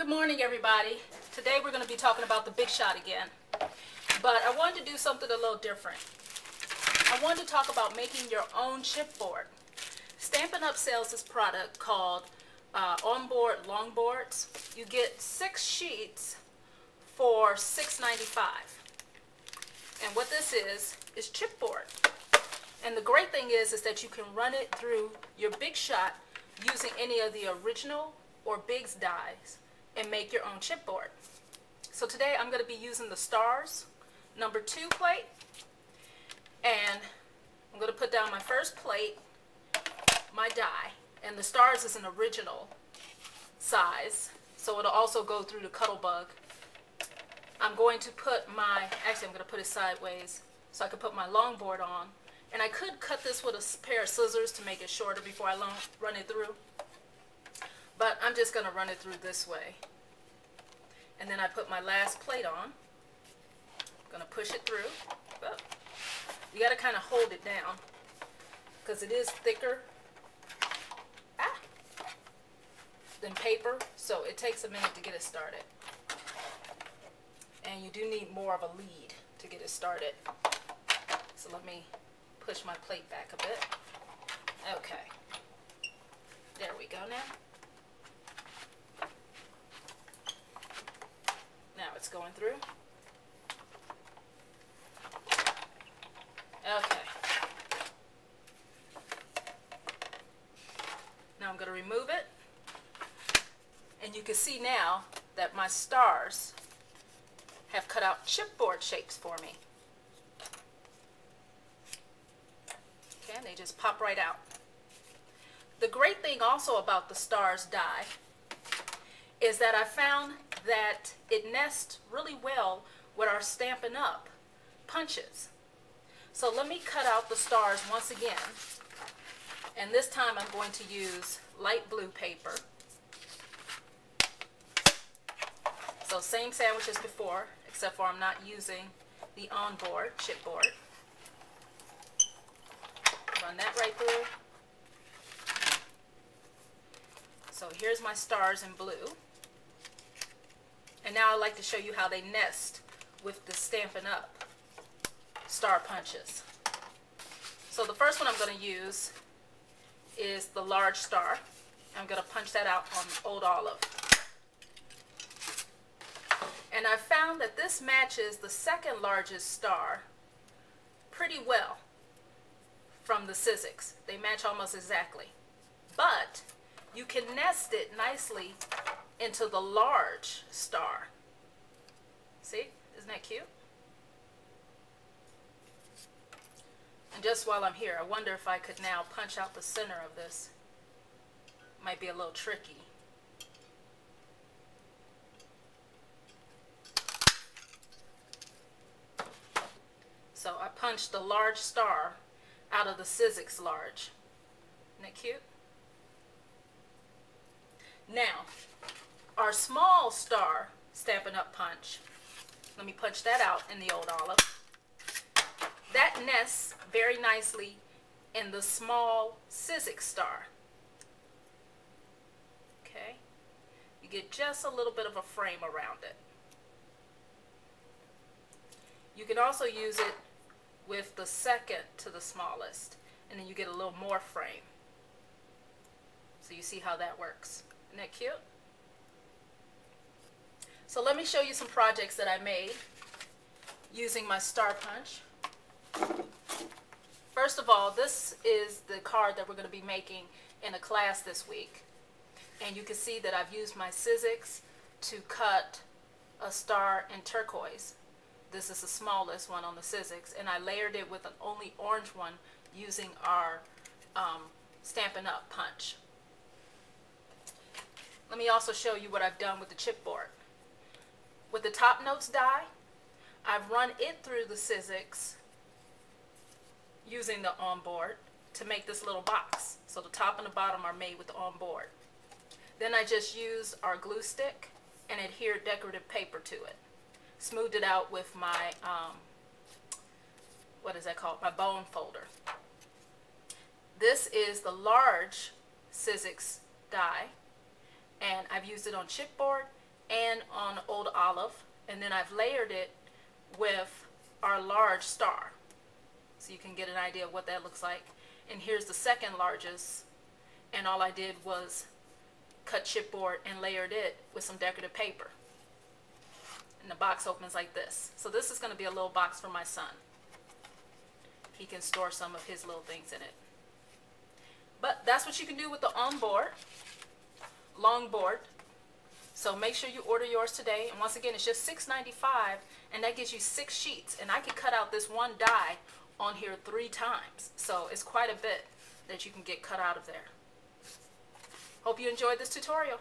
Good morning, everybody. Today we're going to be talking about the Big Shot again, but I wanted to do something a little different. I wanted to talk about making your own chipboard. Stampin' Up! Sells this product called onboard longboards. You get 6 sheets for $6.95. And what this is chipboard. And the great thing is that you can run it through your Big Shot using any of the original or Big's dies and make your own chipboard. So today I'm going to be using the Stars number 2 plate, and I'm going to put down my first plate, my die, and the Stars is an original size, so it'll also go through the Cuttlebug. I'm going to put my, actually I'm going to put it sideways so I can put my longboard on, and I could cut this with a pair of scissors to make it shorter before I run it through. But I'm just going to run it through this way. And then I put my last plate on. I'm going to push it through. Oh. You got to kind of hold it down because it is thicker than paper. So it takes a minute to get it started. And you do need more of a lead to get it started. So let me push my plate back a bit. Okay. There we go now. Now it's going through. Okay. Now I'm going to remove it. And you can see now that my stars have cut out chipboard shapes for me. Okay, and they just pop right out. The great thing also about the Stars die is that I found that it nests really well with our Stampin' Up! Punches. So let me cut out the stars once again, and this time I'm going to use light blue paper. So same sandwich as before, except for I'm not using the onboard chipboard. Run that right through. So here's my stars in blue. And now I'd like to show you how they nest with the Stampin' Up! Star punches. So the first one I'm going to use is the large star. I'm going to punch that out on Old Olive. And I found that this matches the second largest star pretty well from the Sizzix. They match almost exactly. But you can nest it nicely into the large star. See? Isn't that cute? And just while I'm here, I wonder if I could now punch out the center of this. Might be a little tricky. So I punched the large star out of the Sizzix large. Isn't that cute? Now, our small star Stampin' Up! Punch, let me punch that out in the Old Olive. That nests very nicely in the small Sizzix star. Okay, you get just a little bit of a frame around it. You can also use it with the second to the smallest, and then you get a little more frame. So you see how that works. Isn't that cute? So let me show you some projects that I made using my star punch. First of all, this is the card that we're going to be making in a class this week. And you can see that I've used my Sizzix to cut a star in turquoise. This is the smallest one on the Sizzix, and I layered it with an only orange one using our Stampin' Up! Punch. Let me also show you what I've done with the chipboard. With the Top Notes die, I've run it through the Sizzix using the onboard to make this little box. So the top and the bottom are made with the onboard. Then I just used our glue stick and adhered decorative paper to it. Smoothed it out with my, what is that called? My bone folder. This is the large Sizzix die, and I've used it on chipboard and on old olive, and then I've layered it with our large star, so you can get an idea of what that looks like. And here's the second largest, and all I did was cut chipboard and layered it with some decorative paper. And the box opens like this. So this is going to be a little box for my son. He can store some of his little things in it. But that's what you can do with the on-board, long board. So make sure you order yours today. And once again, it's just $6.95, and that gives you 6 sheets. And I could cut out this one die on here 3 times. So it's quite a bit that you can get cut out of there. Hope you enjoyed this tutorial.